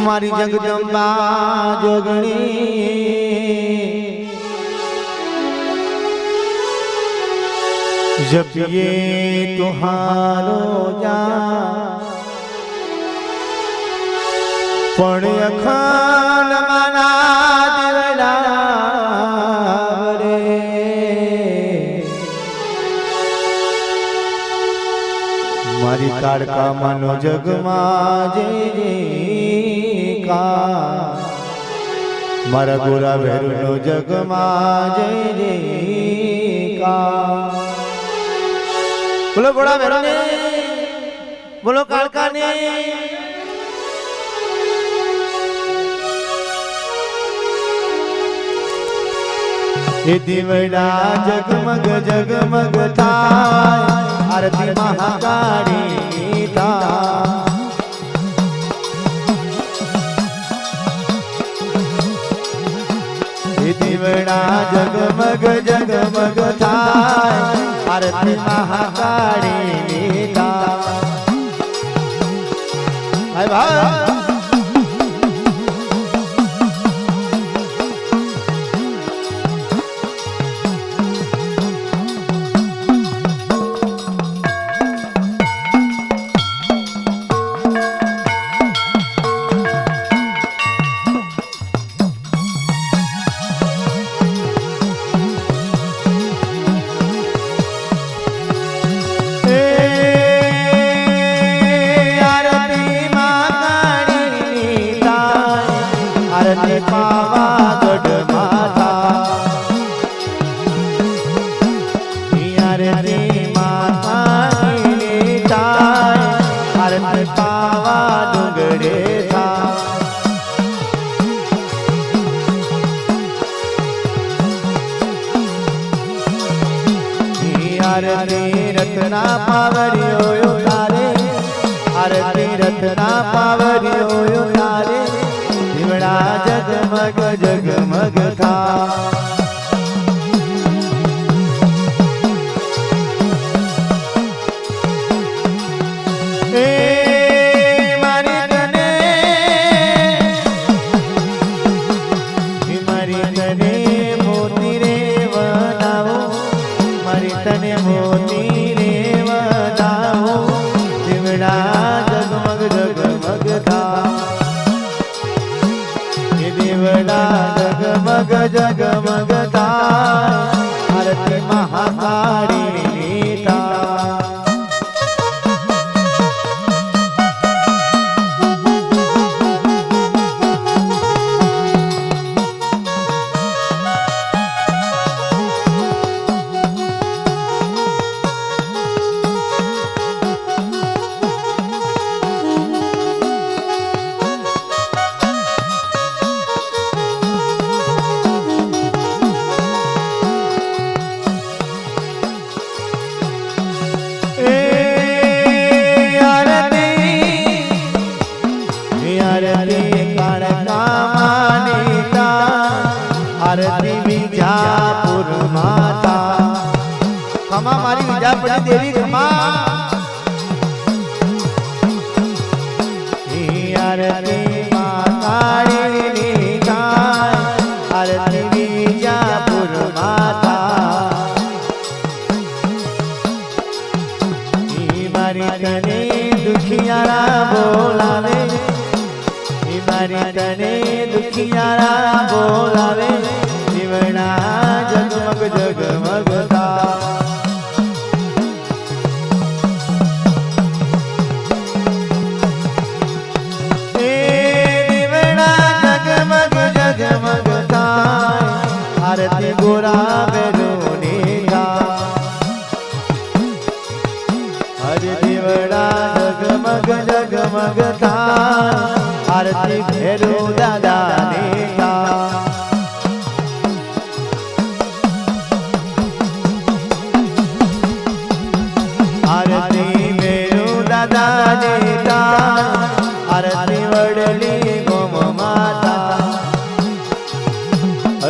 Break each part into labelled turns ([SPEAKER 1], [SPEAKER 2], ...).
[SPEAKER 1] मारी जगदंबा जोगणी जब ये तुहारो जा पण अखंड माना दिवला रे मारी ताड़का मनो जगमा जय का मारा गोरा भैरू नो जगमा जय का बोलो गोरा भैरू ने बोलो कालका ने ये दिवड़ा जगमग जगमग थाय आरती महाकाली था ये दिवड़ा जगमग जगमग थाय आरती महाकाली था हाय भाई आरती रत्ना पावरियो तारे आरती रत्ना पावरियो तारे दिवड़ा जगमग जगमग था जगमग जगमग था आरती महाकाली था आरती विजापुर माता खमा मारी विजापुरी देवी खमा आरती महाकाली आरती विजापुर माता मारी तने दुखियारा बोलावे मारी तने दुखियारा बोलावे दिवड़ा जगमग जगमग था दिवड़ा जगमग जगमग था आरती गोरा बेरोने था हर दिवड़ा जगमग जगमग था आरती भैरू दादा ने था आरती भैरू दादा ने था आरती वडली गोम माता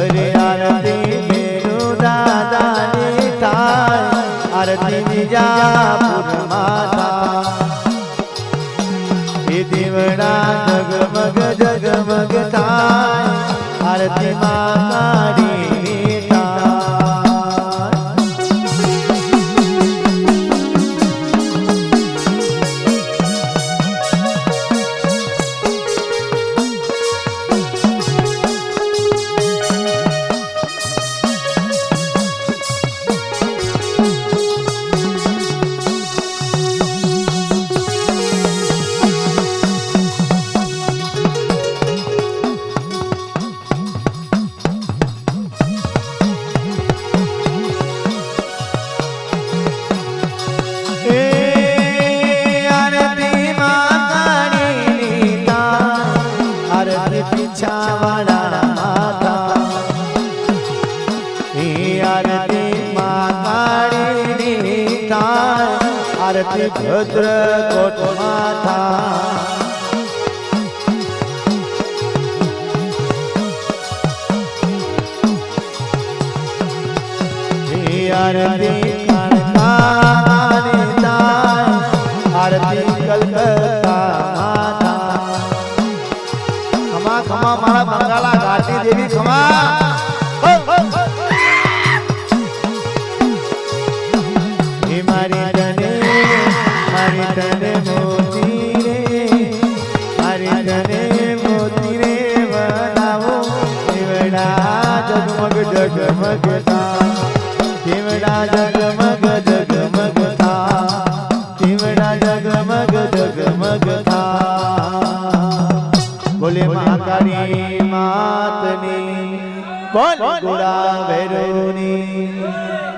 [SPEAKER 1] अरे आरती भैरू दादा ने था आरती विजापुर माता दिवड़ा जगमग આરતી માં કાઢી તાર આરતી ભદ્ર કોટ માથા આરતી કણકાની તાર આરતી કલકત્તા માથા ખમા ખમા મારા બંગાલા ઘાટી દેવી ખમા તને મોતી રે મારી તને મોતી રે બનાવો કેવડા જગમગ જગમગ થા કેવડા જગમગ જગમગ થા કેવડા જગમગ જગમગ થા બોલે મહાકાળી માતની બોલ ગોડા ભૈરવની